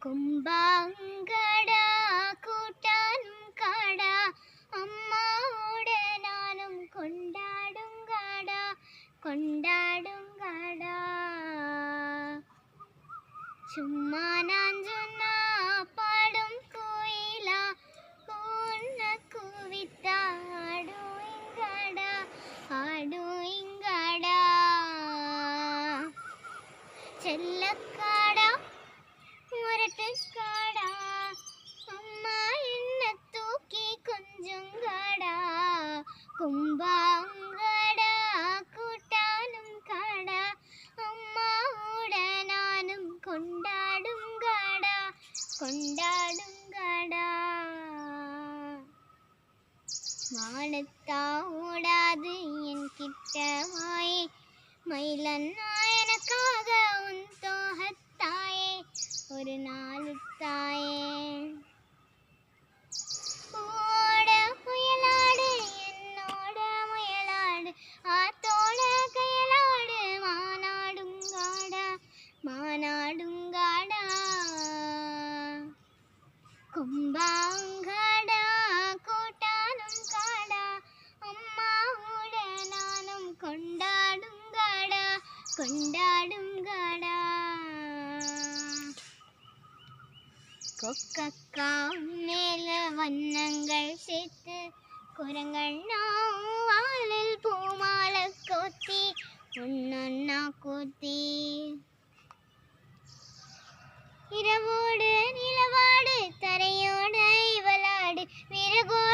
കുംഭാങ്കടാ കൂട്ടാനും കാടാ അമ്മാവോടെ നാനും കൊണ്ടാടും കാടാ കൊണ്ടാടും കാടാ ചുമ്മാ ഞാൻ ചൊന്നാ പാടും കോയിലാ കൂന്ന കൂവിത്താ ആടുയിങ്കാടാ ചെല്ലക്കാടാ മുരട്ടുകാടാ അമ്മ എന്നെ തൂക്കി കൊഞ്ചും കാടാ കുംഭാങ്കടാ കൂട്ടാനും കാടാ അമ്മാവോടെ നാനും കൊണ്ടാടും കാടാ കൊണ്ടാടും കാടാ வானத்தா ஓடாது என் கிட்டவாயே மயிலன்னா எனக்காக உன் தோகத்தாயே ஒரு நாள் தாயே ஓட புயலாடு என்னோட முயலாடு ஆத்தோட கையலாடு மானாடுங்காடா மானாடுங்காடா கும்பாங்காடா கூட்டானும் காடா அம்மாவோட நானும் கொண்டாடும் காடா கொண்டாடும் காடா கொக்கக்கா மேல வண்ணங்கள் சேர்த்து குரங்கள் வாலில் பூமாலை கோத்தி ஒன்னொன்னா கோத்தி இரவோடு நிலவாடு தரையோடு இவளாடு விறகோடு